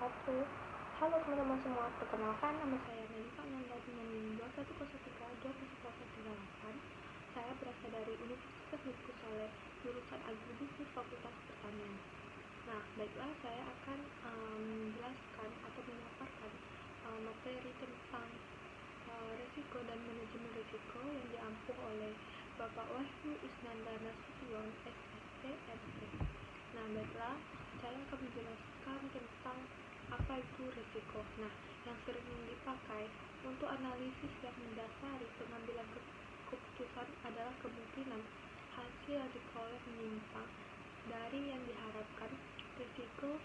1. Halo teman-teman semua, perkenalkan nama saya Melika Nanda dengan NIM 2132018. Saya berasal dari Universitas Negeri Saleh, jurusan Agribisnis Fakultas Pertanian. Nah, baiklah, saya akan menjelaskan atau memaparkan materi tentang resiko dan manajemen resiko yang diampu oleh Bapak Wahyu Isnanda Nasution, SSC, MC. Nah, baiklah, saya akan menjelaskan tentang apa itu resiko. Nah, yang sering dipakai untuk analisis yang mendasari pengambilan keputusan adalah kemungkinan hasil yang diperoleh menyimpang dari yang diharapkan. Resiko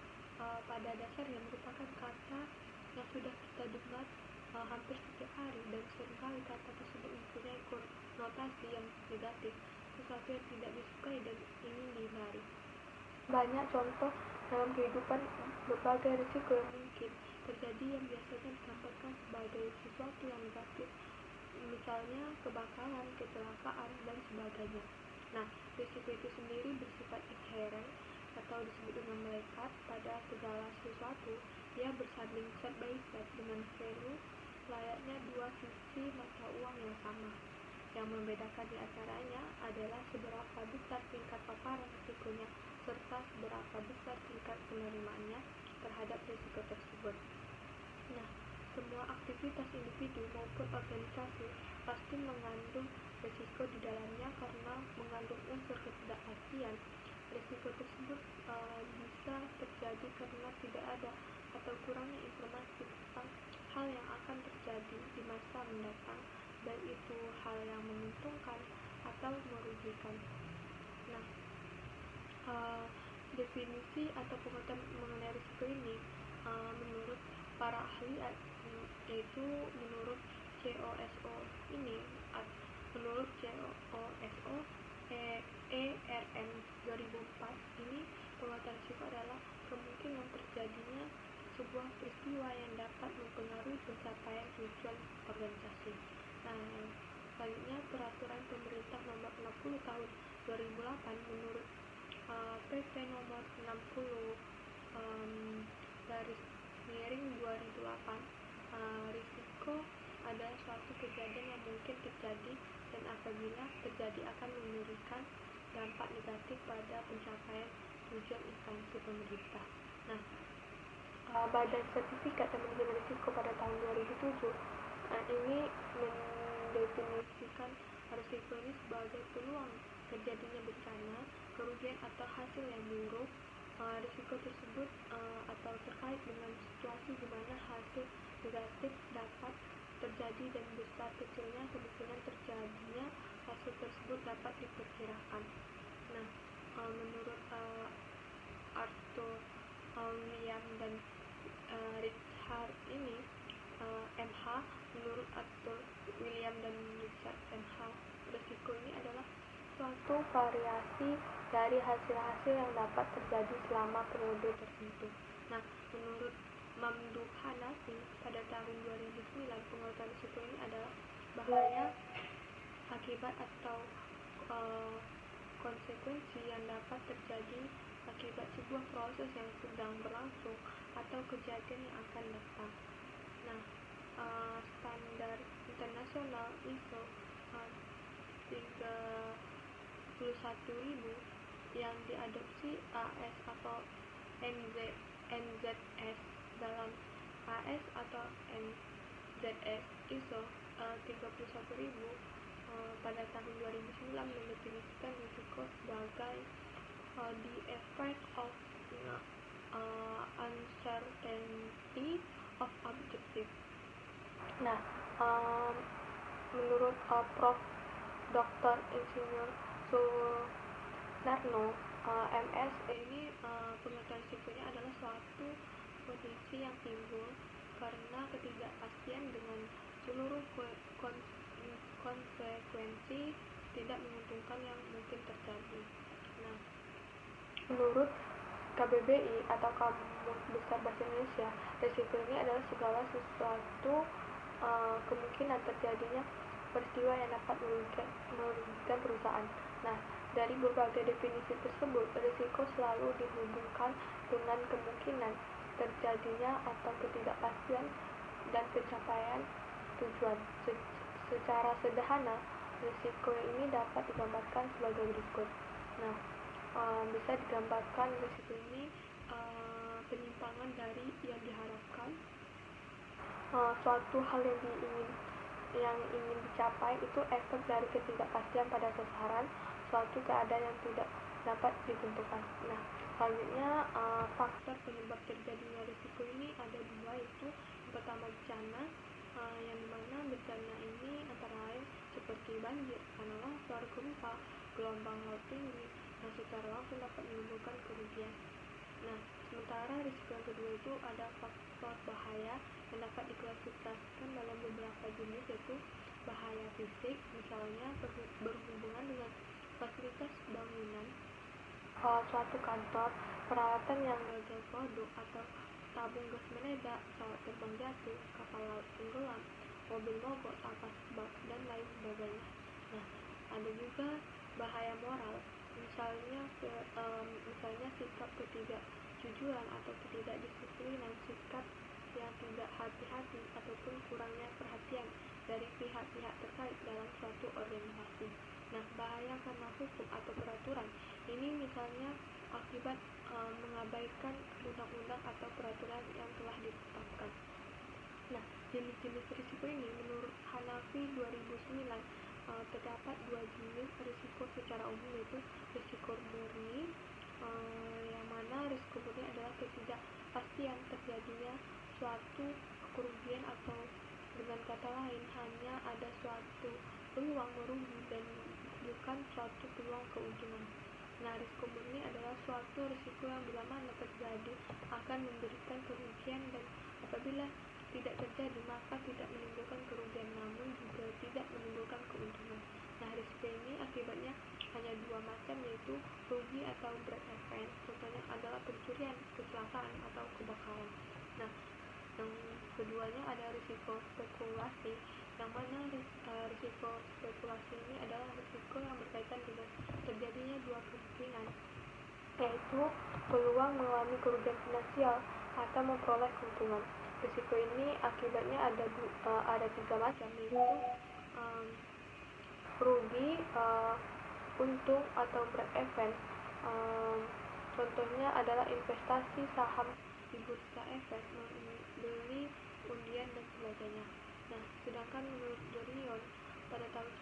pada dasarnya merupakan kata yang sudah kita dengar hampir setiap hari, dan seringkali kata tersebut mempunyai konotasi yang negatif, sesuatu yang tidak disukai dan ingin dihindari. Banyak contoh dalam kehidupan berbagai risiko yang mungkin terjadi yang biasanya digambarkan sebagai sesuatu yang negatif, misalnya kebakaran, kecelakaan, dan sebagainya. Nah, risiko itu sendiri bersifat inheren atau disebut dengan melekat pada segala sesuatu. Ia bersanding side by side dengan value layaknya dua sisi mata uang yang sama. Yang membedakan di antaranya adalah seberapa besar tingkat paparan risikonya serta seberapa besar tingkat penerimaannya terhadap risiko tersebut. Nah, semua aktivitas individu maupun organisasi pasti mengandung risiko di dalamnya karena mengandung unsur ketidakpastian. Risiko tersebut bisa terjadi karena tidak ada atau kurangnya informasi tentang hal yang akan terjadi di masa mendatang, baik itu hal yang menguntungkan atau merugikan. Nah, definisi atau pengetahuan mengenai risiko ini menurut para ahli, yaitu menurut COSO ini, menurut COSO ERM 2004 ini, penguatan risiko adalah kemungkinan terjadinya sebuah peristiwa yang dapat mempengaruhi pencapaian tujuan organisasi. Nah, selanjutnya peraturan pemerintah nomor 60 tahun 2008 menurut PP nomor 60 garis miring 2008, risiko adalah suatu kejadian yang mungkin terjadi dan apabila terjadi akan memberikan dampak negatif pada pencapaian tujuan instansi pemerintah. Nah, Badan Sertifikat dan Manajemen Risiko pada tahun 2007 ini mendefinisikan risiko ini sebagai peluang terjadinya bencana, kerugian atau hasil yang buruk. Risiko tersebut atau terkait dengan situasi di mana hasil negatif dapat terjadi dan besar kecilnya kemungkinan terjadinya hasil tersebut dapat diperkirakan. Nah, menurut Arthur William dan Richard ini, MH, menurut Arthur William dan Richard MH, risiko ini adalah suatu variasi dari hasil-hasil yang dapat terjadi selama periode tertentu. Nah, menurut Mamdouh Hanafi pada tahun 2009, penguatan risiko ini adalah bahaya, akibat atau konsekuensi yang dapat terjadi akibat sebuah proses yang sedang berlangsung atau kejadian yang akan datang. Nah, standar internasional ISO 31000 yang diadopsi AS atau NZS dalam AS atau NZS ISO 31000 pada tahun 2009 mendefinisikan risiko sebagai the effect of uncertainty of objective. Nah, menurut Prof. Dr. Insinyur Sunarno, MS, ini pengetahuan risikonya adalah suatu kondisi yang timbul karena ketidakpastian dengan seluruh konsekuensi tidak menguntungkan yang mungkin terjadi. Nah, menurut KBBI atau Kamus Besar Bahasa Indonesia, risiko ini adalah segala sesuatu kemungkinan terjadinya peristiwa yang dapat merugikan perusahaan. Nah, dari berbagai definisi tersebut, risiko selalu dihubungkan dengan kemungkinan terjadinya atau ketidakpastian dan pencapaian tujuan. Secara sederhana, risiko ini dapat digambarkan sebagai berikut. Nah, bisa digambarkan risiko ini penyimpangan dari yang diharapkan, suatu hal yang ingin dicapai itu efek dari ketidakpastian pada sasaran, suatu keadaan yang tidak dapat ditentukan. Nah, selanjutnya faktor penyebab terjadinya risiko ini ada dua, yaitu yang pertama bencana, yang dimana bencana ini antara lain seperti banjir, tanah longsor, gempa, gelombang laut tinggi, yang secara langsung dapat menimbulkan kerugian. Nah, sementara risiko yang kedua itu ada faktor bahaya yang dapat diklasifikasikan dalam beberapa jenis, yaitu bahaya fisik, misalnya berhubungan dengan fasilitas bangunan, suatu kantor, peralatan yang gagal produk atau tabung gas meledak, pesawat terbang jatuh, kapal laut tenggelam, mobil mogok tanpa sebab, dan lain sebagainya. Nah, ada juga bahaya moral, misalnya sikap ketidakjujuran atau ketidakdisiplinan, sikap yang tidak hati-hati ataupun kurangnya perhatian dari pihak-pihak terkait dalam suatu organisasi. Nah, bahaya karena hukum atau peraturan ini misalnya akibat mengabaikan undang-undang atau peraturan yang telah ditetapkan. Nah, jenis-jenis risiko ini menurut Hanafi 2009 terdapat dua jenis risiko secara umum, yaitu risiko murni, yang mana risiko murni adalah ketidakpastian terjadinya suatu kerugian, atau dengan kata lain hanya ada suatu peluang merugi dan bukan suatu peluang keuntungan. Nah, risiko murni adalah suatu risiko yang bila mana terjadi akan memberikan kerugian, dan apabila tidak terjadi maka tidak menimbulkan kerugian namun juga tidak menimbulkan keuntungan. Nah, risiko ini akibatnya hanya dua macam, yaitu rugi atau break even. Contohnya adalah pencurian, kecelakaan, atau kebakaran. Nah, yang keduanya ada risiko spekulasi, yang mana risiko spekulasi ini adalah risiko yang berkaitan dengan terjadinya dua kemungkinan, yaitu peluang mengalami kerugian finansial atau memperoleh keuntungan. Risiko ini akibatnya ada tiga macam, yaitu rugi, untung, atau break even. Contohnya adalah investasi saham di bursa efek, membeli undian, dan sebagainya. Nah, sedangkan menurut Dorion pada tahun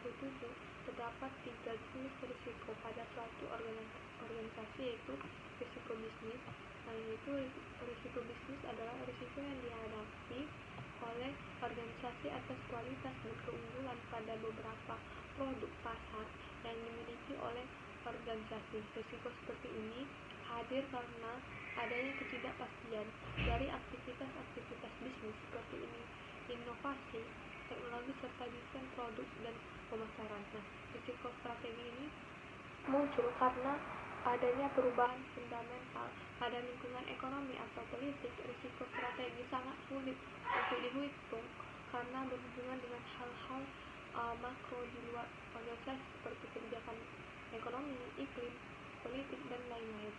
1997 terdapat tiga jenis risiko pada suatu organisasi, yaitu risiko bisnis. Nah, yaitu risiko bisnis adalah risiko yang dihadapi oleh organisasi atas kualitas dan keunggulan pada beberapa produk pasar yang dimiliki oleh organisasi. Risiko seperti ini hadir karena adanya ketidakpastian dari aktivitas bisnis seperti inovasi, teknologi, serta desain produk dan pemasaran. Nah, risiko strategi ini muncul karena adanya perubahan fundamental pada lingkungan ekonomi atau politik. Risiko strategi sangat sulit untuk dihitung karena berhubungan dengan hal-hal makro di luar organisasi seperti kebijakan ekonomi, iklim, politik, dan lain-lain.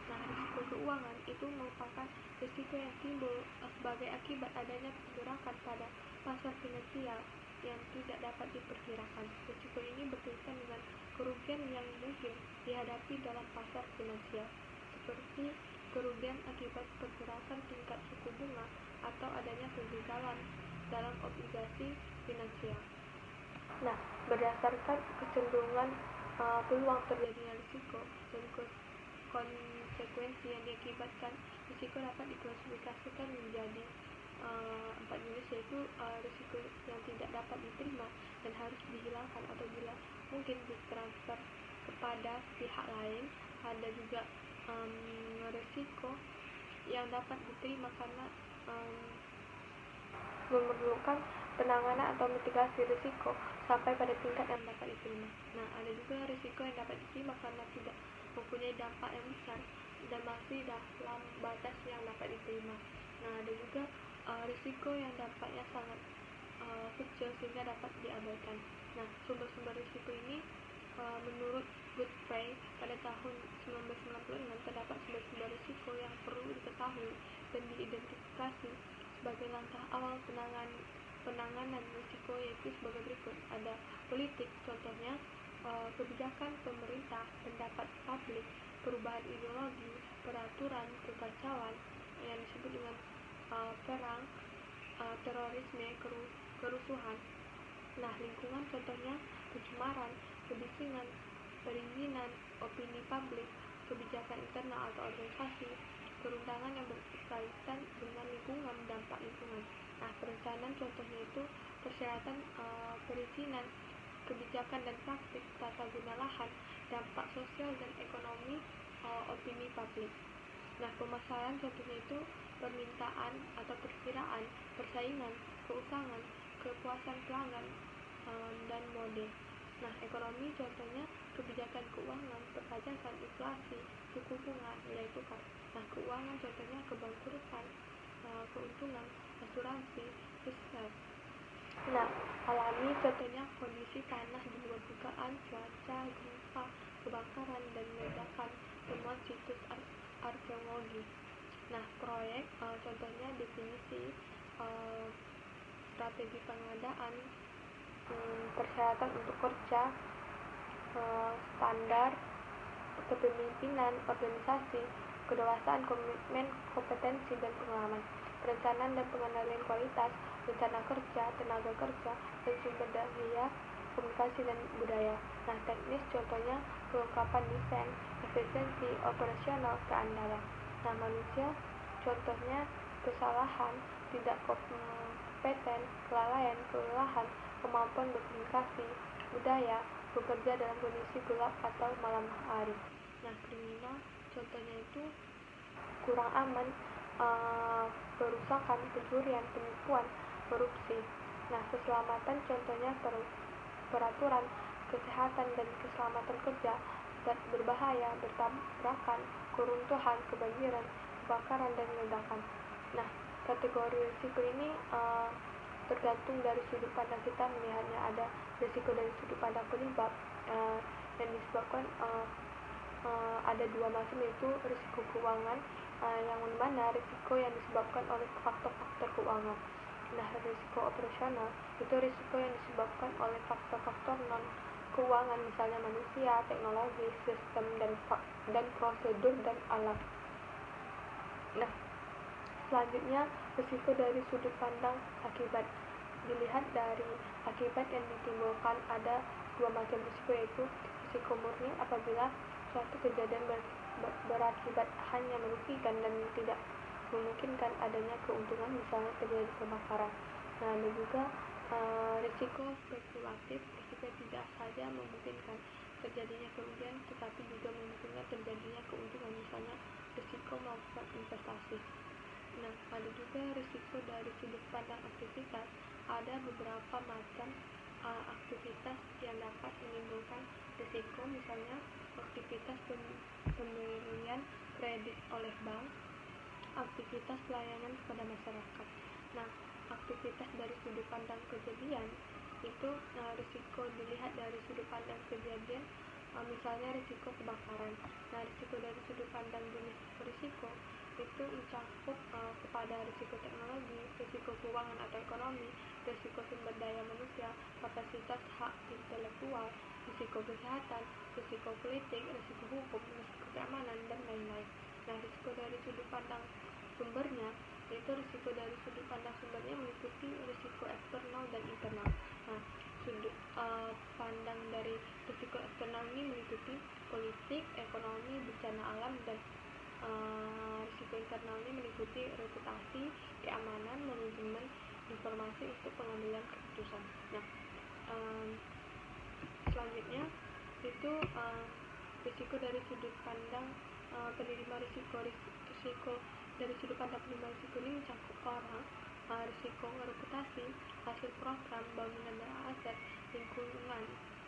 Nah, risiko keuangan itu merupakan risiko yang timbul sebagai akibat adanya pergerakan pada pasar finansial yang tidak dapat diperkirakan. Risiko ini berkaitan dengan kerugian yang mungkin dihadapi dalam pasar finansial, seperti kerugian akibat pergerakan tingkat suku bunga atau adanya kegagalan dalam obligasi finansial. Nah, berdasarkan kecenderungan peluang terjadinya risiko dan konsekuensi yang diakibatkan, risiko dapat diklasifikasikan menjadi 4 jenis, yaitu risiko yang tidak dapat diterima dan harus dihilangkan atau bila mungkin ditransfer kepada pihak lain. Ada juga risiko yang dapat diterima karena memerlukan penanganan atau mitigasi risiko sampai pada tingkat yang dapat diterima. Nah, ada juga risiko yang dapat diterima karena tidak mempunyai dampak yang besar dan masih dalam batas yang dapat diterima. Nah, ada juga risiko yang dampaknya sangat kecil sehingga dapat diabaikan. Nah, sumber-sumber risiko ini menurut Godfrey pada tahun 1996, terdapat sebuah risiko yang perlu diketahui dan diidentifikasi sebagai langkah awal penanganan risiko, yaitu sebagai berikut. Ada politik, contohnya kebijakan pemerintah, pendapat publik, perubahan ideologi, peraturan, kekacauan yang disebut dengan perang, terorisme, kerusuhan. Nah, lingkungan, contohnya pencemaran, kebisingan, perizinan, opini publik, kebijakan internal atau organisasi, perundangan yang berkaitan dengan lingkungan, dampak lingkungan. Nah, perencanaan contohnya itu persyaratan, perizinan, kebijakan dan praktik, tata guna lahan, dampak sosial dan ekonomi, opini publik. Nah, pemasaran contohnya itu permintaan atau perkiraan, persaingan, keusangan, kepuasan pelanggan, dan mode. Nah, ekonomi contohnya kebijakan keuangan, perpajakan, inflasi, suku bunga, nilai tukar. Nah, keuangan contohnya kebangkrutan, keuntungan, asuransi, riset. Nah, alami contohnya kondisi tanah di luar dugaan, cuaca, gempa, kebakaran, dan ledakan, temuan situs arkeologi. Nah, proyek, contohnya definisi, strategi pengadaan, persyaratan untuk kerja, standar kepemimpinan, organisasi, kedewasaan, komitmen, kompetensi, dan pengalaman. Perencanaan dan pengendalian kualitas, rencana kerja, tenaga kerja, dan sumber daya, komunikasi dan budaya. Nah, teknis contohnya kelengkapan desain, efisiensi, operasional, keandalan. Nah, manusia contohnya kesalahan, tidak kompeten, kelalaian, kelelahan, kemampuan berkomunikasi, budaya, bekerja dalam kondisi gelap atau malam hari. Nah, kriminal contohnya itu kurang aman, perusakan, pencurian, penipuan, korupsi. Nah, keselamatan contohnya peraturan kesehatan dan keselamatan kerja, zat berbahaya, bertabrakan, keruntuhan, kebanjiran, kebakaran, dan ledakan. Nah, kategori risiko ini tergantung dari sudut pandang kita melihatnya. Ada risiko dari sudut pandang penyebab, yang disebabkan ada dua macam, yaitu risiko keuangan, yang mana risiko yang disebabkan oleh faktor-faktor keuangan. Nah, risiko operasional itu risiko yang disebabkan oleh faktor-faktor non keuangan, misalnya manusia, teknologi, sistem, dan prosedur dan alat. Nah, selanjutnya risiko dari sudut pandang akibat. Dilihat dari akibat yang ditimbulkan, ada dua macam risiko, yaitu risiko murni apabila suatu kejadian berakibat hanya merugikan dan tidak memungkinkan adanya keuntungan, misalnya terjadi kebakaran. Nah, ada juga risiko spekulatif, risiko tidak saja memungkinkan terjadinya kerugian tetapi juga memungkinkan terjadinya keuntungan, misalnya risiko melakukan investasi. Nah, ada juga risiko dari sudut pandang aktivitas. Ada beberapa macam aktivitas yang dapat menimbulkan risiko, misalnya aktivitas pemberian kredit oleh bank, aktivitas pelayanan kepada masyarakat. Nah, aktivitas dari sudut pandang kejadian itu risiko dilihat dari sudut pandang kejadian, misalnya risiko kebakaran. Nah, risiko dari sudut pandang jenis risiko itu mencakup kepada risiko teknologi, risiko keuangan atau ekonomi, risiko sumber daya manusia, kapasitas hak intelektual, risiko kesehatan, risiko politik, risiko hukum, risiko keamanan, dan lain-lain. Nah, risiko dari sudut pandang sumbernya, yaitu risiko dari sudut pandang sumbernya meliputi risiko eksternal dan internal. Nah, sudut pandang dari risiko eksternal ini meliputi politik, ekonomi, bencana alam, dan risiko internal ini meliputi reputasi, keamanan, manajemen informasi untuk pengambilan keputusan. Nah, selanjutnya itu risiko dari sudut pandang penerima risiko dari sudut pandang penerima risiko ini mencakup orang, risiko reputasi, hasil program, bangunan dan aset, lingkungan,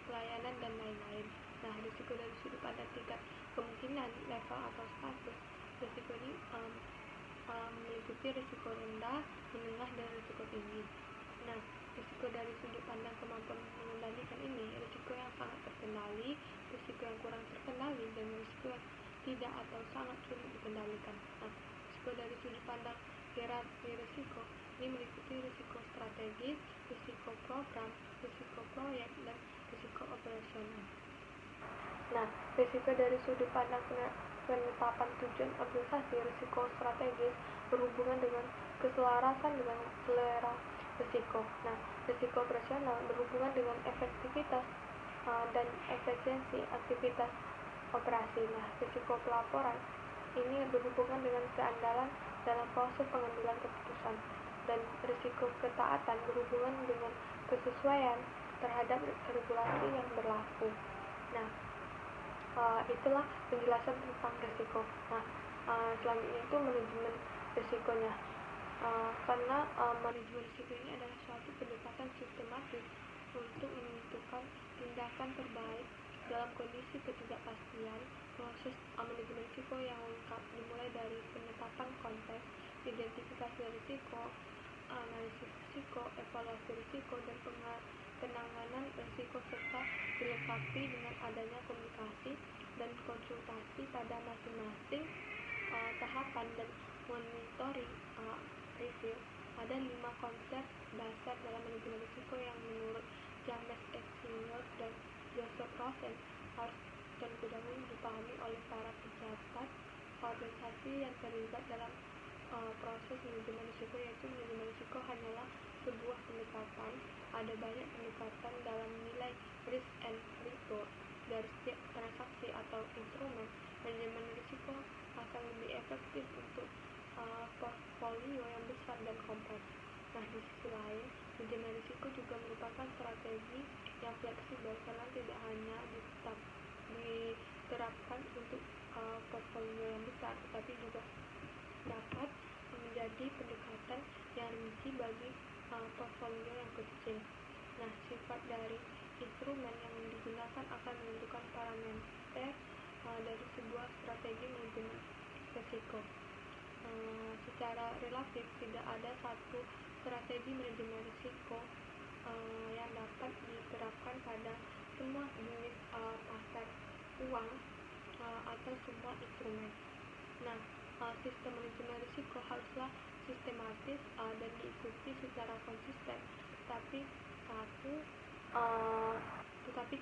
pelayanan, dan lain-lain. Nah, risiko dari sudut pandang tingkat kemungkinan, level atau status, risiko ini meliputi risiko rendah, menengah, dan risiko tinggi. Nah, Risiko dari sudut pandang kemampuan mengendalikan ini, risiko yang sangat terkendali, risiko yang kurang terkendali, dan risiko yang tidak atau sangat sulit dikendalikan. Nah, risiko dari sudut pandang hierarki risiko ini meliputi risiko strategis, risiko program, risiko proyek, dan risiko operasional. Nah, risiko dari sudut pandang penetapan tujuan organisasi, risiko strategis berhubungan dengan keselarasan dengan selera risiko. Nah, risiko operasional berhubungan dengan efektivitas dan efisiensi aktivitas operasi. Nah, risiko pelaporan ini berhubungan dengan keandalan dalam proses pengambilan keputusan, dan risiko ketaatan berhubungan dengan kesesuaian terhadap regulasi yang berlaku. Nah, itulah penjelasan tentang risiko. Nah, selanjutnya itu manajemen risikonya. Karena manajemen risiko ini adalah suatu pendekatan sistematis untuk menentukan tindakan terbaik dalam kondisi ketidakpastian. Proses manajemen risiko yang lengkap dimulai dari penetapan konteks, identifikasi risiko, analisis risiko, evaluasi risiko, dan penanganan risiko, serta dilengkapi dengan adanya komunikasi dan konsultasi pada masing-masing tahapan dan monitoring review. Ada 5 konsep dasar dalam manajemen risiko yang menurut James X. Senior dan Joseph Rosen harus terlebih dahulu dipahami oleh para pejabat organisasi yang terlibat dalam proses manajemen risiko, yaitu manajemen risiko hanyalah sebuah pendekatan. Ada banyak pendekatan dalam nilai risk and reward dari setiap transaksi atau instrumen. Manajemen risiko akan lebih efektif untuk portfolio yang besar dan kompleks. Nah, di sisi lain, manajemen risiko juga merupakan strategi yang fleksibel karena tidak hanya diterapkan untuk portfolio yang besar, tetapi juga dapat menjadi pendekatan yang rinci bagi portfolio yang kecil. Nah, sifat dari instrumen yang digunakan akan menentukan parameter dari sebuah strategi manajemen risiko. Secara relatif, tidak ada satu strategi manajemen risiko yang dapat diterapkan pada semua jenis pasar uang atau semua instrumen. Nah, sistem manajemen risiko haruslah sistematis dan diikuti secara konsisten, tetapi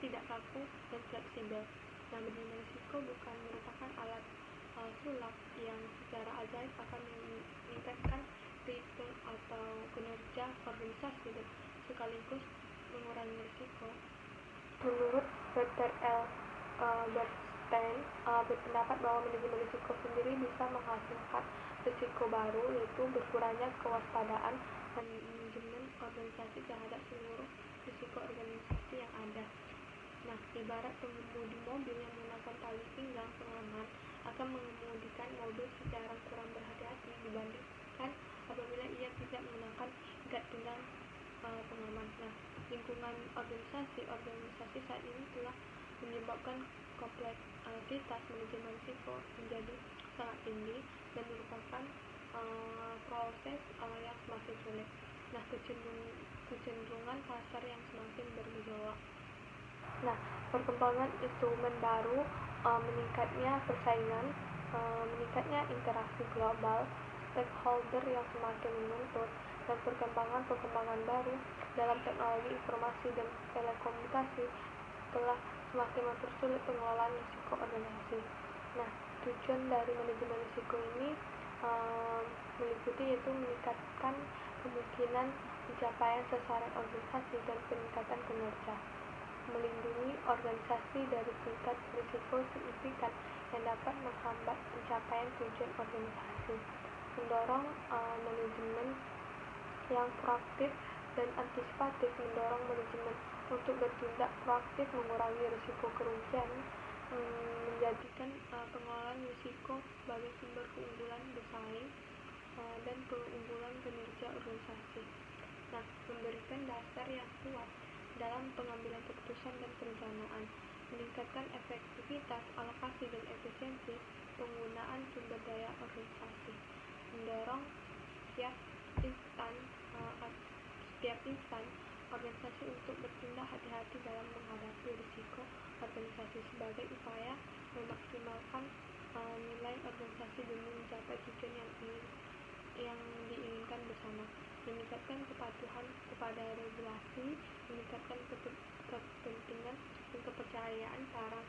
tidak kaku dan fleksibel. Nah, manajemen risiko bukan merupakan alat sulap yang secara ajaib akan meningkatkan return atau kinerja organisasi dan sekaligus mengurangi risiko. Menurut Dr. L. Bernstein berpendapat bahwa manajemen risiko sendiri bisa menghasilkan risiko baru, yaitu berkurangnya kewaspadaan manajemen organisasi terhadap seluruh risiko organisasi yang ada. Nah, ibarat pengemudi mobil yang menggunakan tali pinggang pengaman akan mengemudikan mobil secara kurang berhati-hati dibandingkan apabila ia tidak menggunakan ikat pinggang pengaman. Nah, lingkungan organisasi saat ini telah menyebabkan kompleksitas manajemen risiko menjadi sangat tinggi dan merupakan proses yang semakin sulit. Nah, kecenderungan pasar yang semakin bergejolak. Nah, perkembangan instrumen baru, meningkatnya persaingan, meningkatnya interaksi global, stakeholder yang semakin menuntut, dan perkembangan baru dalam teknologi informasi dan telekomunikasi telah semakin mempersulit pengelolaan risiko organisasi. Nah, tujuan dari manajemen risiko ini meliputi yaitu meningkatkan kemungkinan pencapaian sasaran organisasi dan peningkatan kinerja, melindungi organisasi dari tingkat risiko signifikan yang dapat menghambat pencapaian tujuan organisasi, mendorong manajemen yang proaktif dan antisipatif, mendorong manajemen untuk bertindak proaktif mengurangi risiko kerugian, menjadikan pengelolaan risiko sebagai sumber keunggulan bersaing dan keunggulan kinerja organisasi. Nah, memberikan dasar yang kuat dalam pengambilan keputusan dan perencanaan, meningkatkan efektivitas, alokasi, dan efisiensi penggunaan sumber daya organisasi, mendorong setiap setiap insan organisasi untuk bertindak hati-hati dalam menghadapi risiko organisasi sebagai upaya memaksimalkan nilai organisasi demi mencapai tujuan yang diinginkan bersama, meningkatkan kepatuhan kepada regulasi, meningkatkan kepentingan dan kepercayaan para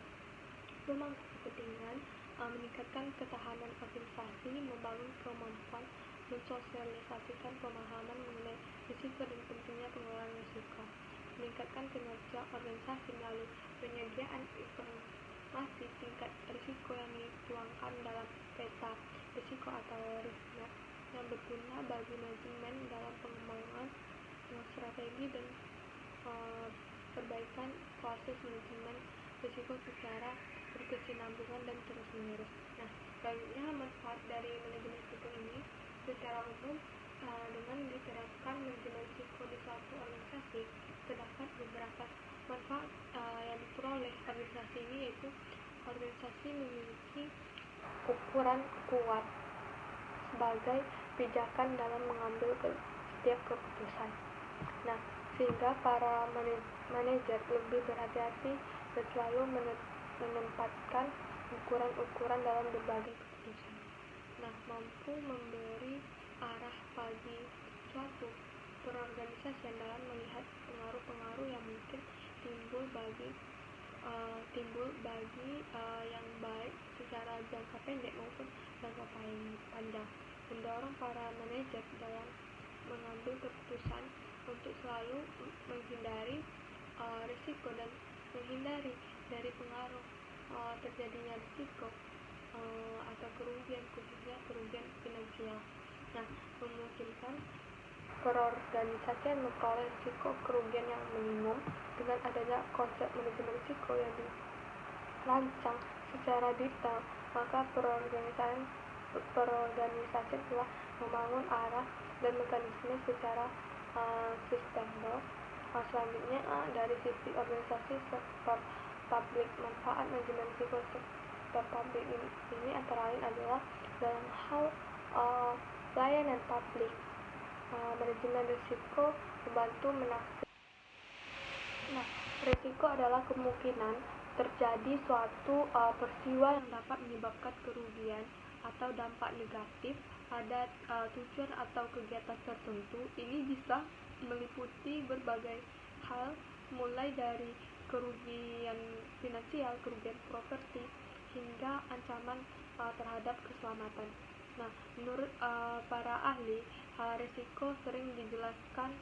pemangku kepentingan, meningkatkan ketahanan organisasi, membangun kemampuan mensosialisasikan pemahaman mengenai risiko dan pentingnya pengelolaan risiko, meningkatkan kinerja organisasi melalui penyediaan informasi tingkat risiko yang dituangkan dalam peta risiko atau riskmap yang berguna bagi manajemen dalam pengembangan strategi dan perbaikan proses manajemen risiko secara berkesinambungan dan terus-menerus. Nah, banyaknya manfaat dari manajemen risiko ini secara umum dengan diterapkan manajemen risiko di suatu organisasi, terdapat beberapa manfaat yang diperoleh organisasi ini, yaitu organisasi memiliki ukuran kuat sebagai pijakan dalam mengambil setiap keputusan. Nah, sehingga para manajer lebih berhati-hati dan selalu menempatkan ukuran-ukuran dalam berbagai keputusan. Nah, mampu memberi arah bagi suatu perorganisasian dalam melihat pengaruh-pengaruh yang mungkin timbul bagi yang baik secara jangka pendek maupun jangka panjang, mendorong para manajer dalam mengambil keputusan untuk selalu menghindari risiko dan menghindari dari pengaruh terjadinya risiko atau kerugian, khususnya kerugian finansial. Nah, memungkinkan perorganisasian memperoleh risiko kerugian yang minimum dengan adanya konsep manajemen risiko yang dirancang secara detail, maka perorganisasian telah membangun arah dan mekanisme secara sustainable. Selanjutnya, dari sisi organisasi sektor publik, manfaat manajemen risiko sektor publik ini antara lain adalah dalam hal pelayanan publik. Manajemen risiko membantu menafsir. Nah, risiko adalah kemungkinan terjadi suatu peristiwa yang dapat menyebabkan kerugian atau dampak negatif pada tujuan atau kegiatan tertentu. Ini bisa meliputi berbagai hal, mulai dari kerugian finansial, kerugian properti, hingga ancaman terhadap keselamatan. Nah, menurut para ahli, risiko sering dijelaskan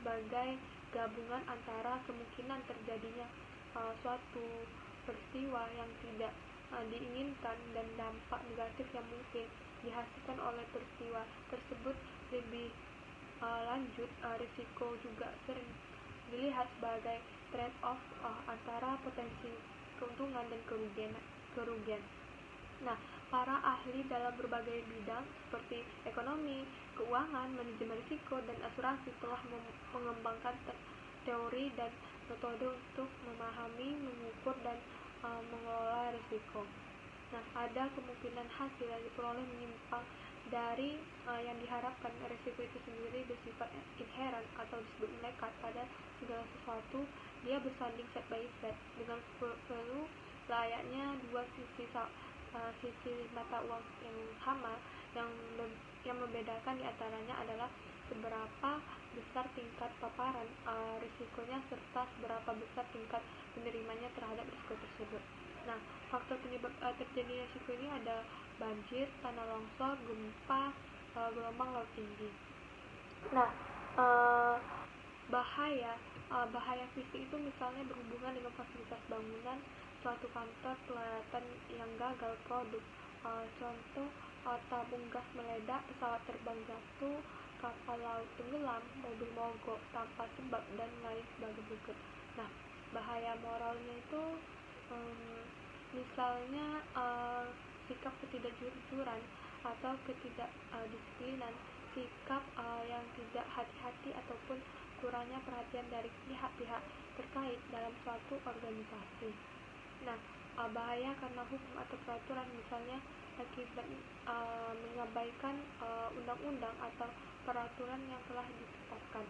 sebagai gabungan antara kemungkinan terjadinya suatu peristiwa yang tidak diinginkan dan dampak negatif yang mungkin dihasilkan oleh peristiwa tersebut. Lebih lanjut, risiko juga sering dilihat sebagai trade-off antara potensi keuntungan dan kerugian. Nah, para ahli dalam berbagai bidang seperti ekonomi, keuangan, manajemen risiko, dan asuransi telah mengembangkan teori dan metode untuk memahami, mengukur, dan mengelola risiko. Nah, ada kemungkinan hasil yang diperoleh menyimpang dari yang diharapkan. Risiko itu sendiri bersifat inherent atau disebut melekat pada segala sesuatu. Dia bersanding set by set dengan value layaknya dua sisi mata uang yang sama. Yang membedakan diantaranya adalah seberapa besar tingkat paparan risikonya serta seberapa besar tingkat penerimanya terhadap risiko tersebut. Nah, faktor penyebab terjadinya risiko ini ada banjir, tanah longsor, gempa, gelombang laut tinggi. Nah, bahaya fisik itu misalnya berhubungan dengan fasilitas bangunan, suatu kantor pelihatan yang gagal produk, contoh tabung gas meledak, pesawat terbang jatuh, kapal laut tenggelam, mobil mogok tanpa sebab, dan lain sebagainya. Nah, bahaya moralnya itu misalnya sikap ketidakjujuran atau ketidakdisiplinan, sikap yang tidak hati-hati ataupun kurangnya perhatian dari pihak-pihak terkait dalam suatu organisasi. Nah, bahaya karena hukum atau peraturan, misalnya akibat mengabaikan undang-undang atau peraturan yang telah ditetapkan.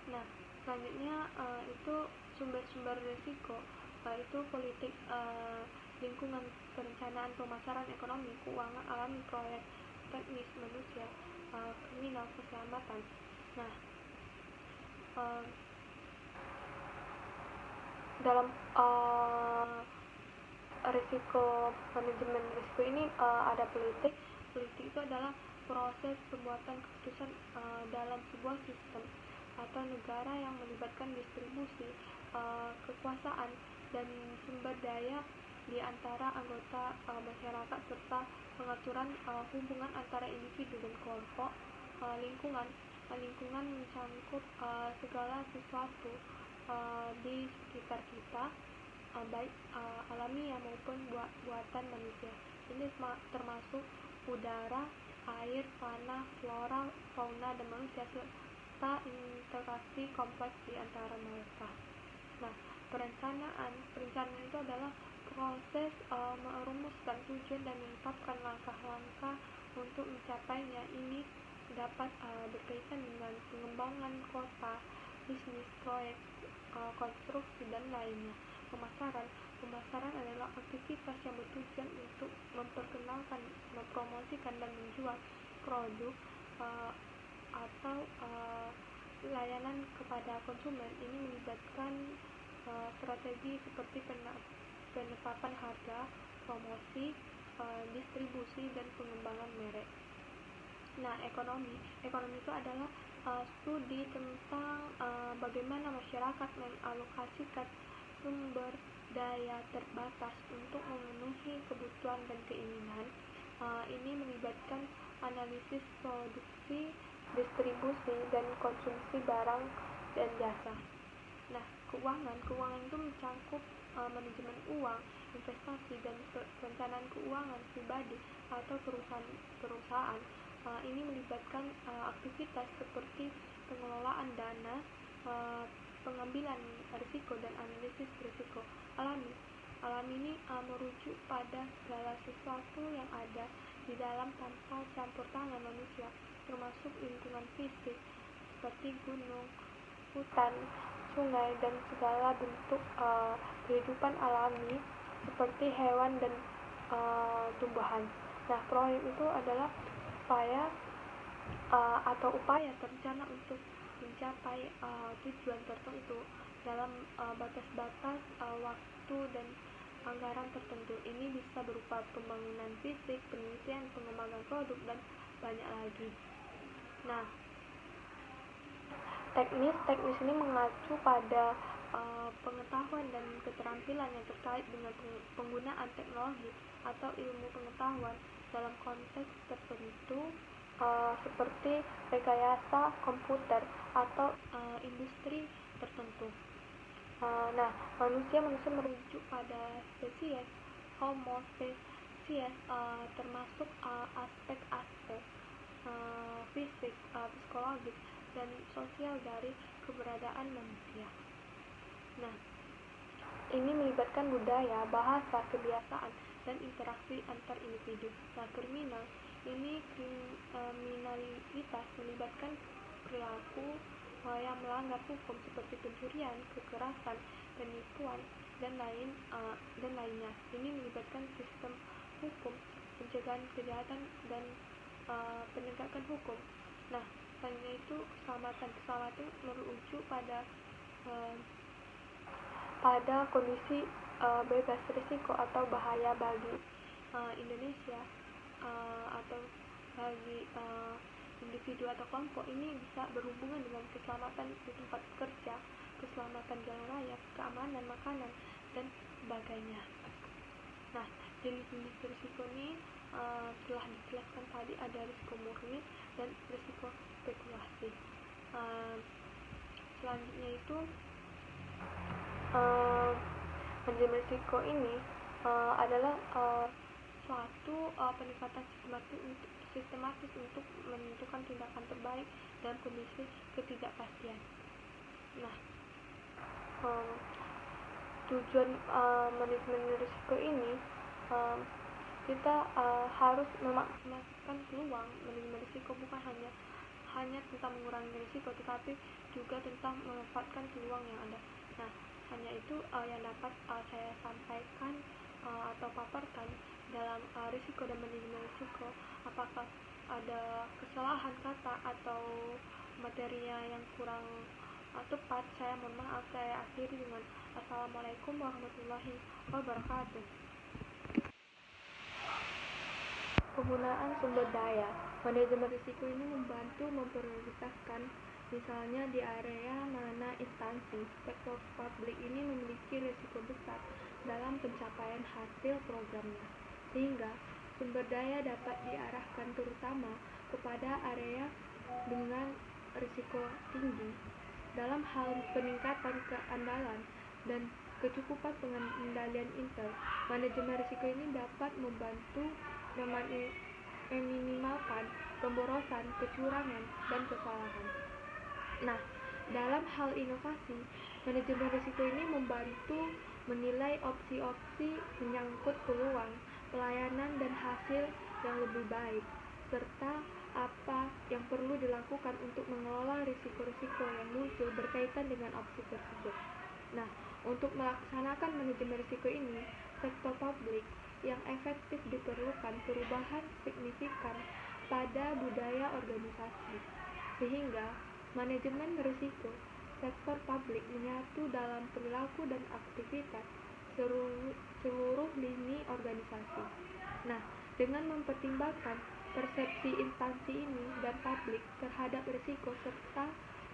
Nah, selanjutnya itu sumber-sumber risiko, yaitu politik lingkungan, perencanaan, pemasaran, ekonomi, keuangan, alami, proyek, teknis, manusia, kriminal, keselamatan. Nah, dalam risiko, manajemen risiko ini ada politik. Politik itu adalah proses pembuatan keputusan dalam sebuah sistem atau negara yang melibatkan distribusi kekuasaan dan sumber daya di antara anggota masyarakat, serta pengaturan hubungan antara individu dan kelompok. Lingkungan mencangkup segala sesuatu di sekitar kita, baik alamiah maupun buatan manusia. Ini termasuk udara, air, tanah, flora, fauna, dan manusia, serta interaksi kompleks di antara mereka. Nah, perencanaan itu adalah proses merumuskan tujuan dan menetapkan langkah-langkah untuk mencapainya. Ini dapat berkaitan dengan pengembangan kota, bisnis, proyek, konstruksi, dan lainnya. Pemasaran adalah aktivitas yang bertujuan untuk memperkenalkan, mempromosikan, dan menjual produk atau layanan kepada konsumen. Ini melibatkan strategi seperti penetapan harga, promosi, distribusi, dan pengembangan merek. Nah, ekonomi itu adalah studi tentang bagaimana masyarakat mengalokasikan sumber daya terbatas untuk memenuhi kebutuhan dan keinginan. Ini melibatkan analisis produksi, distribusi, dan konsumsi barang dan jasa. Nah, keuangan itu mencangkup manajemen uang, investasi, dan perencanaan keuangan pribadi atau perusahaan. Ini melibatkan aktivitas seperti pengelolaan dana, pengambilan risiko, dan analisis risiko. Alami ini merujuk pada segala sesuatu yang ada di dalam tanpa campur tangan manusia, termasuk lingkungan fisik seperti gunung, hutan, sungai, dan segala bentuk kehidupan alami seperti hewan dan tumbuhan. Nah, proyek itu adalah upaya terencana untuk mencapai tujuan tertentu dalam batas-batas waktu dan anggaran tertentu. Ini bisa berupa pembangunan fisik, penelitian, pengembangan produk, dan banyak lagi. Nah, teknis ini mengacu pada pengetahuan dan keterampilan yang terkait dengan penggunaan teknologi atau ilmu pengetahuan dalam konteks tertentu, seperti rekayasa komputer atau industri tertentu. Nah, manusia merujuk pada spesies Homo spesies, termasuk aspek-aspek fisik, psikologis, dan sosial dari keberadaan manusia. Nah, ini melibatkan budaya, bahasa, kebiasaan, dan interaksi antar individu. Nah, kriminalitas melibatkan perilaku yang melanggar hukum seperti pencurian, kekerasan, penipuan, dan lainnya. Ini melibatkan sistem hukum, pencegahan kejahatan, dan penegakan hukum. Nah, selanjutnya itu keselamatan merujuk pada kondisi bebas risiko atau bahaya bagi Indonesia atau bagi individu atau kelompok. Ini bisa berhubungan dengan keselamatan di tempat kerja, keselamatan jalan raya, keamanan makanan, dan sebagainya. Nah, jenis-jenis risiko ini telah dijelaskan tadi, ada risiko murni dan risiko spekulasi. Selanjutnya itu manajemen risiko ini adalah suatu pendekatan sistematis untuk menentukan tindakan terbaik dalam kondisi ketidakpastian. Nah, tujuan manajemen risiko ini, kita harus memaksimalkan peluang manajemen risiko, bukan hanya hanya tentang mengurangi risiko, tetapi juga tentang memanfaatkan peluang yang ada. Nah, hanya itu yang dapat saya sampaikan atau paparkan dalam risiko dan manajemen risiko. Apakah ada kesalahan kata atau materinya yang kurang tepat, saya mohon maaf. Saya akhiri dengan Assalamualaikum warahmatullahi wabarakatuh. Penggunaan sumber daya. Manajemen risiko ini membantu memprioritaskan, misalnya di area mana instansi sektor publik ini memiliki risiko besar dalam pencapaian hasil programnya, sehingga sumber daya dapat diarahkan terutama kepada area dengan risiko tinggi. Dalam hal peningkatan keandalan dan kecukupan pengendalian intel, manajemen risiko ini dapat membantu meminimalkan pemborosan, kecurangan, dan kesalahan. Nah, dalam hal inovasi, manajemen risiko ini membantu menilai opsi-opsi menyangkut peluang, pelayanan, dan hasil yang lebih baik, serta apa yang perlu dilakukan untuk mengelola risiko-risiko yang muncul berkaitan dengan opsi tersebut. Nah, untuk melaksanakan manajemen risiko ini, sektor publik yang efektif diperlukan perubahan signifikan pada budaya organisasi, sehingga manajemen risiko sektor publik menyatu dalam perilaku dan aktivitas seluruh lini organisasi. Nah, dengan mempertimbangkan persepsi instansi ini dan publik terhadap risiko serta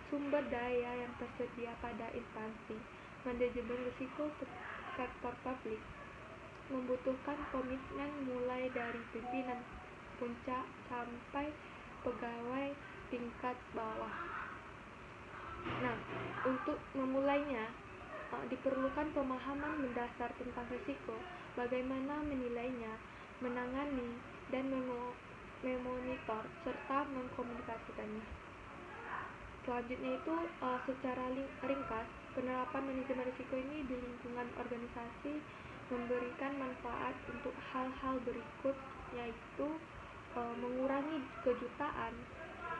sumber daya yang tersedia pada instansi, manajemen risiko sektor publik membutuhkan komitmen mulai dari pimpinan puncak sampai pegawai tingkat bawah. Nah, untuk memulainya diperlukan pemahaman mendasar tentang risiko, bagaimana menilainya, menangani, dan memonitor serta mengkomunikasikannya. Selanjutnya itu secara ringkas, penerapan manajemen risiko ini di lingkungan organisasi memberikan manfaat untuk hal-hal berikut, yaitu mengurangi kejutaan,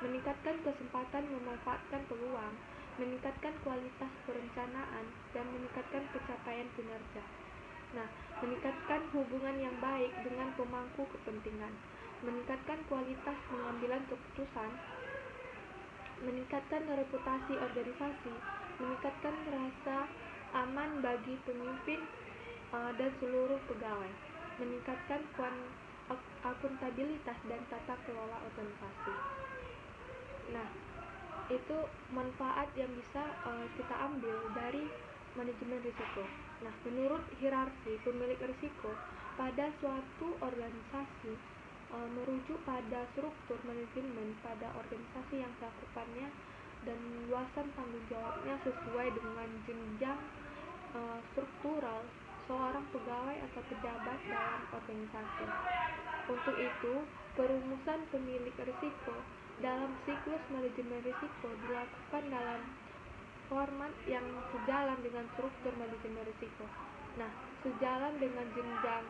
meningkatkan kesempatan memanfaatkan peluang, meningkatkan kualitas perencanaan, dan meningkatkan pencapaian kinerja. Nah, meningkatkan hubungan yang baik dengan pemangku kepentingan, meningkatkan kualitas pengambilan keputusan, meningkatkan reputasi organisasi, meningkatkan rasa aman bagi pemimpin dan seluruh pegawai, meningkatkan akuntabilitas dan tata kelola organisasi. Nah, itu manfaat yang bisa kita ambil dari manajemen risiko. Nah, menurut hierarki pemilik risiko pada suatu organisasi merujuk pada struktur manajemen pada organisasi yang cakupannya dan luasan tanggung jawabnya sesuai dengan jenjang struktural seorang pegawai atau pejabat dalam organisasi. Untuk itu, perumusan pemilik risiko dalam siklus manajemen risiko dilakukan dalam format yang sejalan dengan struktur manajemen risiko. Nah, sejalan dengan jenjang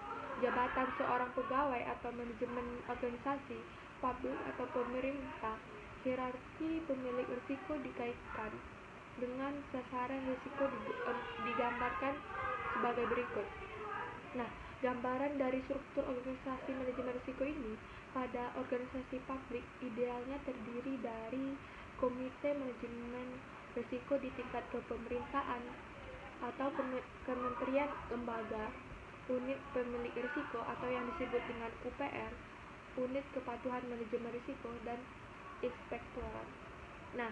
jabatan seorang pegawai atau manajemen organisasi, publik atau pemerintah, hierarki pemilik risiko dikaitkan dengan sasaran risiko digambarkan sebagai berikut. Nah, gambaran dari struktur organisasi manajemen risiko ini pada organisasi publik idealnya terdiri dari komite manajemen risiko di tingkat kepemerintahan atau kementerian lembaga, unit pemilik risiko atau yang disebut dengan UPR, unit kepatuhan manajemen risiko, dan inspektorat. Nah,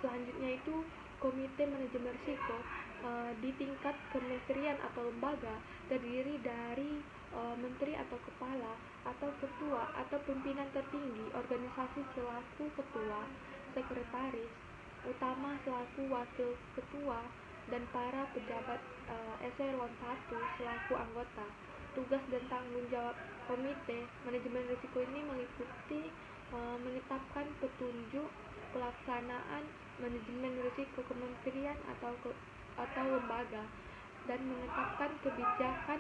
selanjutnya itu komite manajemen risiko di tingkat kementerian atau lembaga terdiri dari menteri atau kepala atau ketua atau pimpinan tertinggi organisasi selaku ketua, sekretaris utama selaku wakil ketua, dan para pejabat eselon 1 selaku anggota. Tugas dan tanggung jawab komite manajemen risiko ini meliputi menetapkan petunjuk pelaksanaan manajemen risiko kementerian atau lembaga dan menetapkan kebijakan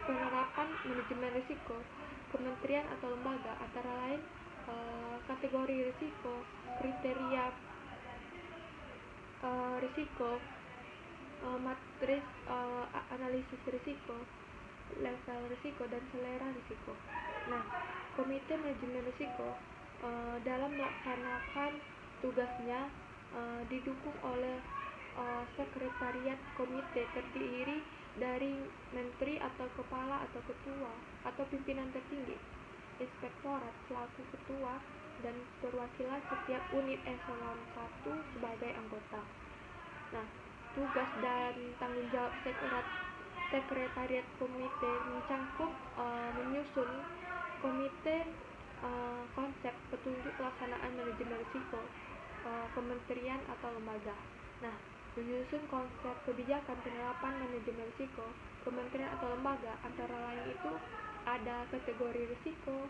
penerapan manajemen risiko kementerian atau lembaga, antara lain kategori risiko, kriteria risiko, matris analisis risiko, level risiko, dan selera risiko. Nah, Komite Manajemen Risiko dalam melaksanakan tugasnya didukung oleh sekretariat komite terdiri dari menteri atau kepala atau ketua atau pimpinan tertinggi, inspektorat selaku ketua, dan perwakilan setiap unit eselon 1 sebagai anggota. Nah, tugas dan tanggung jawab sekretariat komite mencakup menyusun komite, konsep petunjuk pelaksanaan manajemen risiko kementerian atau lembaga. Nah, menyusun konsep kebijakan penerapan manajemen risiko kementerian atau lembaga, antara lain itu ada kategori risiko,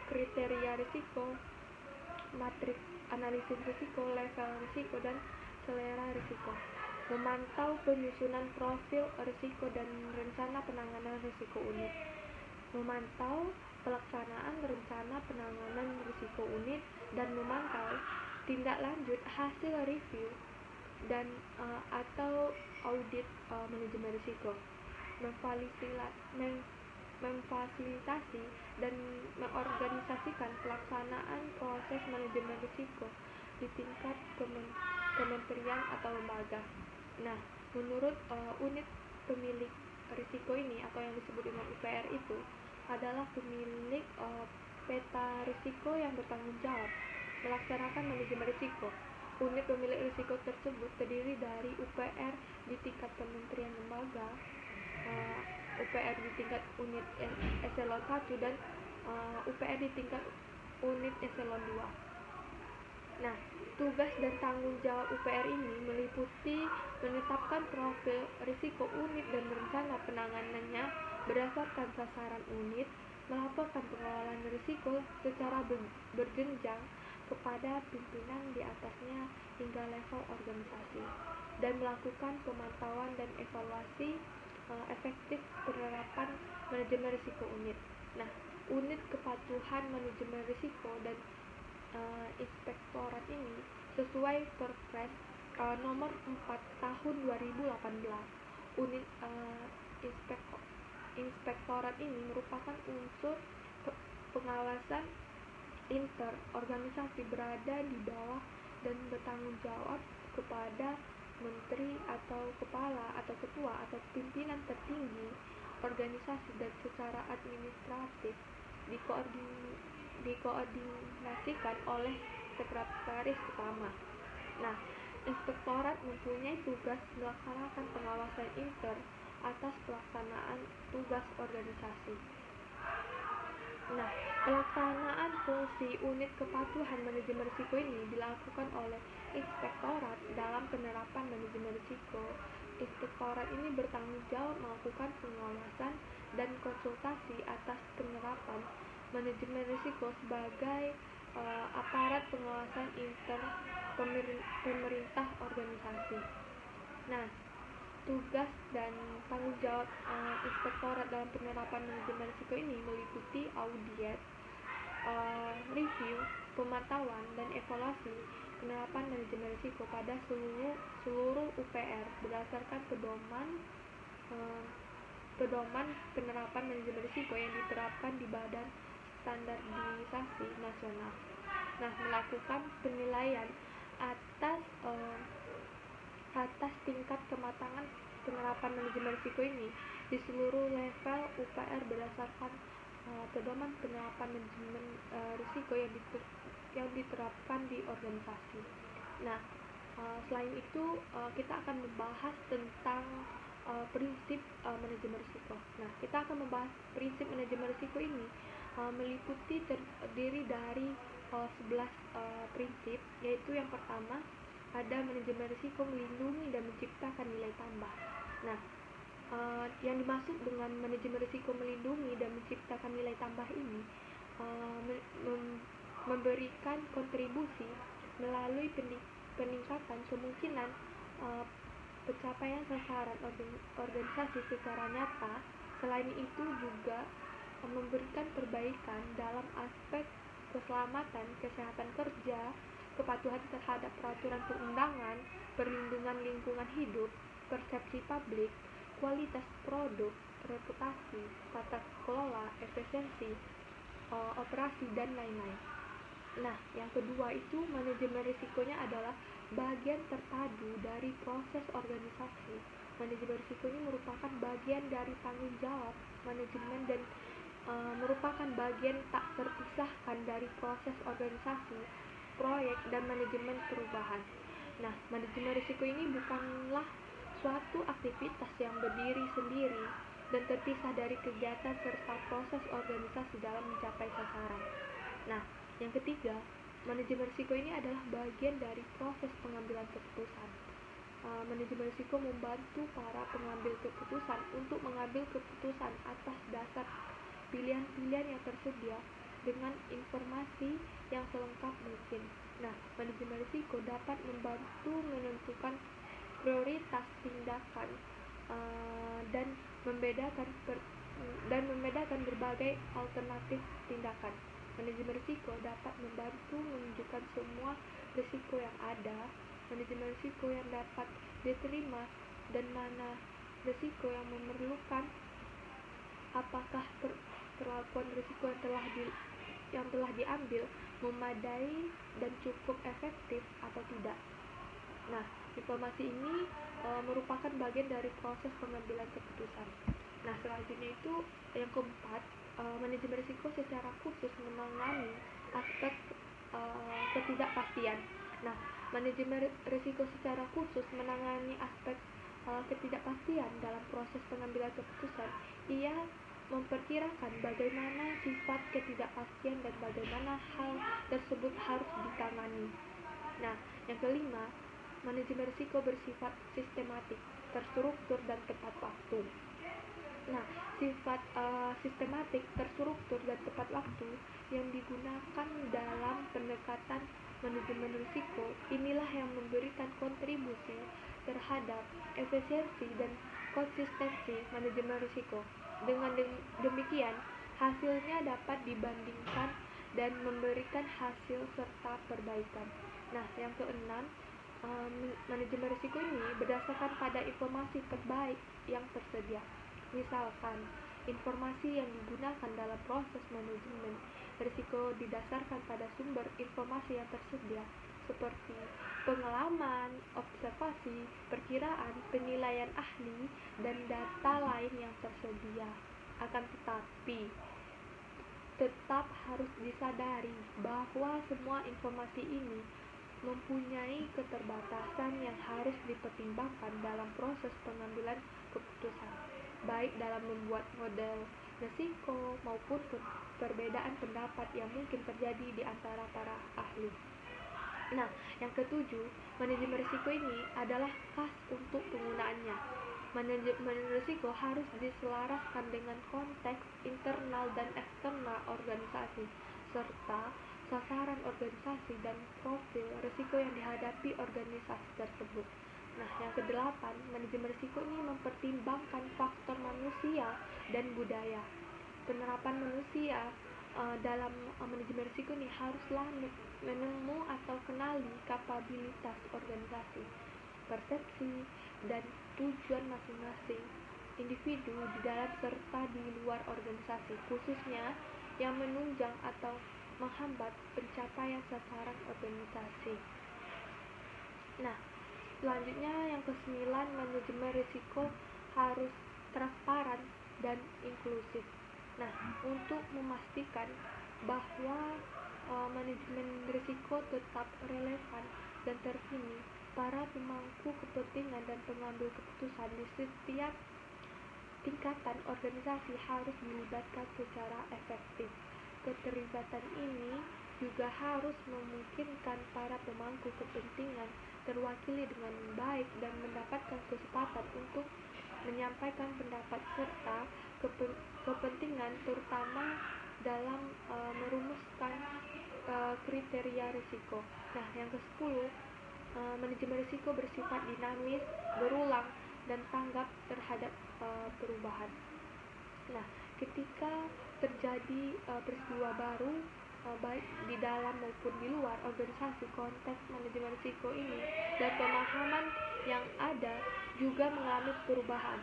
kriteria risiko, matriks analisis risiko, level risiko, dan selera risiko. Memantau penyusunan profil risiko dan rencana penanganan risiko unit. Memantau pelaksanaan rencana penanganan risiko unit dan memantau tindak lanjut hasil review dan atau audit manajemen risiko. Memfasilitasi dan mengorganisasikan pelaksanaan proses manajemen risiko di tingkat kementerian atau lembaga. Nah, menurut unit pemilik risiko ini atau yang disebut dengan UPR itu adalah pemilik peta risiko yang bertanggung jawab melaksanakan manajemen risiko. Unit pemilik risiko tersebut terdiri dari UPR di tingkat kementerian lembaga, UPR di tingkat unit eselon 1, dan UPR di tingkat unit eselon 2. Nah, tugas dan tanggung jawab UPR ini meliputi menetapkan profil risiko unit dan rencana penanganannya berdasarkan sasaran unit, melaporkan pengelolaan risiko secara berjenjang kepada pimpinan di atasnya hingga level organisasi, dan melakukan pemantauan dan evaluasi efektif penerapan manajemen risiko unit. Nah, unit kepatuhan manajemen risiko dan inspektorat ini sesuai Perpres nomor 4 tahun 2018. Unit inspektorat ini merupakan unsur pengawasan inter organisasi, berada di bawah dan bertanggung jawab kepada menteri atau kepala atau ketua atau pimpinan tertinggi organisasi, dan secara administratif dikoordinasikan oleh sekretaris utama. Nah, inspektorat mempunyai tugas melaksanakan pengawasan inter atas pelaksanaan tugas organisasi. Nah, pelaksanaan fungsi unit kepatuhan manajemen risiko ini dilakukan oleh inspektorat dalam penerapan manajemen risiko. Inspektorat ini bertanggung jawab melakukan pengawasan dan konsultasi atas penerapan manajemen risiko sebagai aparat pengawasan inter pemerintah organisasi. Nah, tugas dan tanggung jawab inspektorat dalam penerapan manajemen risiko ini meliputi audit, review, pemantauan, dan evaluasi penerapan manajemen risiko pada seluruh UPR berdasarkan pedoman penerapan manajemen risiko yang diterapkan di Badan Standarisasi Nasional. Nah, melakukan penilaian atas tingkat kematangan penerapan manajemen risiko ini di seluruh level UPR berdasarkan pedoman penerapan manajemen risiko yang diterapkan di organisasi. Nah, selain itu kita akan membahas tentang prinsip manajemen risiko. Nah, kita akan membahas prinsip manajemen risiko ini meliputi terdiri dari 11 prinsip, yaitu yang pertama ada manajemen risiko melindungi dan menciptakan nilai tambah. Nah, yang dimaksud dengan manajemen risiko melindungi dan menciptakan nilai tambah ini memberikan kontribusi melalui peningkatan kemungkinan pencapaian sasaran organisasi secara nyata. Selain itu juga memberikan perbaikan dalam aspek keselamatan, kesehatan kerja, kepatuhan terhadap peraturan perundangan, perlindungan lingkungan hidup, persepsi publik, kualitas produk, reputasi, tata kelola, efisiensi, operasi, dan lain-lain. Nah, yang kedua itu manajemen risikonya adalah bagian terpadu dari proses organisasi. Manajemen risiko ini merupakan bagian dari tanggung jawab manajemen dan merupakan bagian tak terpisahkan dari proses organisasi, proyek, dan manajemen perubahan. Nah, manajemen risiko ini bukanlah suatu aktivitas yang berdiri sendiri dan terpisah dari kegiatan serta proses organisasi dalam mencapai sasaran. Nah, yang ketiga, manajemen risiko ini adalah bagian dari proses pengambilan keputusan. Manajemen risiko membantu para pengambil keputusan untuk mengambil keputusan atas dasar pilihan-pilihan yang tersedia dengan informasi yang selengkap mungkin. Nah, manajemen risiko dapat membantu menentukan prioritas tindakan dan membedakan berbagai alternatif tindakan. Manajemen risiko dapat membantu menunjukkan semua risiko yang ada, manajemen risiko yang dapat diterima, dan mana risiko yang memerlukan, apakah perlakuan risiko yang telah diambil memadai dan cukup efektif atau tidak. Nah, informasi ini merupakan bagian dari proses pengambilan keputusan. Nah, selanjutnya itu yang keempat, manajemen risiko secara khusus menangani aspek ketidakpastian. Nah, manajemen risiko secara khusus menangani aspek ketidakpastian dalam proses pengambilan keputusan. Ia memperkirakan bagaimana sifat ketidakpastian dan bagaimana hal tersebut harus ditangani. Nah, yang kelima, manajemen risiko bersifat sistematik, terstruktur, dan tepat waktu. Nah, sifat sistematik, terstruktur, dan tepat waktu yang digunakan dalam pendekatan manajemen risiko inilah yang memberikan kontribusi terhadap efisiensi dan konsistensi manajemen risiko. Dengan demikian, hasilnya dapat dibandingkan dan memberikan hasil serta perbaikan. Nah, yang keenam, manajemen risiko ini berdasarkan pada informasi terbaik yang tersedia. Misalkan, informasi yang digunakan dalam proses manajemen risiko didasarkan pada sumber informasi yang tersedia seperti pengalaman, observasi, perkiraan, penilaian ahli, dan data lain yang tersedia. Akan tetapi, tetap harus disadari bahwa semua informasi ini mempunyai keterbatasan yang harus dipertimbangkan dalam proses pengambilan keputusan, baik dalam membuat model risiko maupun perbedaan pendapat yang mungkin terjadi di antara para ahli. Nah, yang ketujuh, manajemen risiko ini adalah khas untuk penggunaannya. Manajemen risiko harus diselaraskan dengan konteks internal dan eksternal organisasi, serta sasaran organisasi dan profil risiko yang dihadapi organisasi tersebut. Nah, yang kedelapan, manajemen risiko ini mempertimbangkan faktor manusia dan budaya. Penerapan manusia dalam manajemen risiko ini haruslah menemu atau kenali kapabilitas organisasi, persepsi, dan tujuan masing-masing individu di dalam serta di luar organisasi, khususnya yang menunjang atau menghambat pencapaian sasaran organisasi. Nah, selanjutnya yang kesembilan, manajemen risiko harus transparan dan inklusif. Nah, untuk memastikan bahwa manajemen risiko tetap relevan dan terkini, para pemangku kepentingan dan pengambil keputusan di setiap tingkatan organisasi harus dilibatkan secara efektif. Keterlibatan ini juga harus memungkinkan para pemangku kepentingan terwakili dengan baik dan mendapatkan kesempatan untuk menyampaikan pendapat serta kepentingan, terutama dalam merumuskan kriteria risiko. Nah, yang ke-10, manajemen risiko bersifat dinamis, berulang, dan tanggap terhadap perubahan. Nah, ketika terjadi peristiwa baru baik di dalam maupun di luar organisasi. Konteks manajemen risiko ini dan pemahaman yang ada juga mengalami perubahan.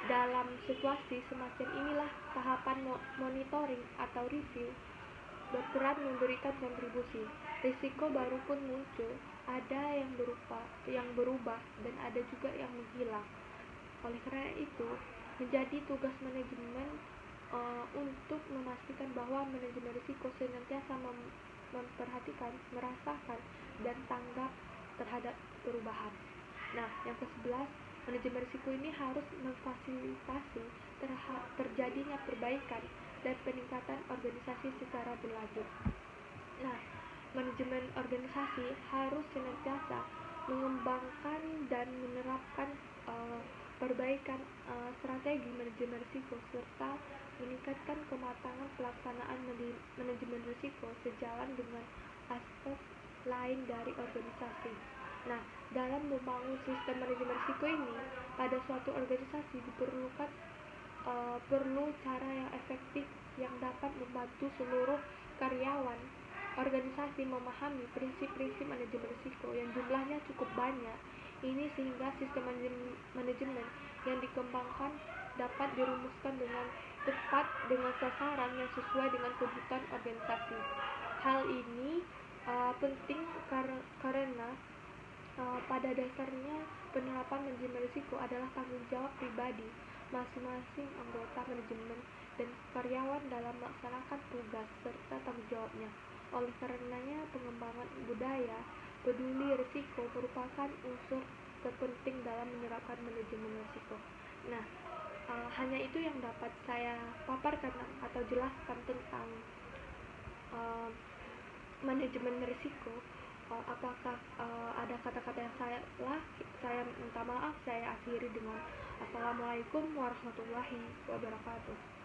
Dalam situasi semacam inilah tahapan monitoring atau review berperan memberikan kontribusi. Risiko baru pun muncul, ada yang berubah dan ada juga yang menghilang. Oleh karena itu, menjadi tugas manajemen untuk memastikan bahwa manajemen risiko senantiasa memperhatikan, merasakan, dan tanggap terhadap perubahan. Nah, yang ke-11, manajemen risiko ini harus memfasilitasi terjadinya perbaikan dan peningkatan organisasi secara berlanjut. Nah, manajemen organisasi harus senantiasa mengembangkan dan menerapkan perbaikan strategi manajemen risiko serta meningkatkan kematangan pelaksanaan manajemen risiko sejalan dengan aspek lain dari organisasi. Nah, dalam membangun sistem manajemen risiko ini, pada suatu organisasi diperlukan perlu cara yang efektif yang dapat membantu seluruh karyawan organisasi memahami prinsip-prinsip manajemen risiko yang jumlahnya cukup banyak ini, sehingga sistem manajemen yang dikembangkan dapat dirumuskan dengan tepat dengan sasaran yang sesuai dengan kebutuhan organisasi. Hal ini penting karena pada dasarnya penerapan manajemen risiko adalah tanggung jawab pribadi masing-masing anggota manajemen dan karyawan dalam melaksanakan tugas serta tanggung jawabnya. Oleh karenanya, pengembangan budaya peduli risiko merupakan unsur terpenting dalam menerapkan manajemen risiko. Nah, hanya itu yang dapat saya paparkan atau jelaskan tentang manajemen risiko. Apakah ada kata-kata yang salah? Saya minta maaf. Saya akhiri dengan Assalamualaikum warahmatullahi wabarakatuh.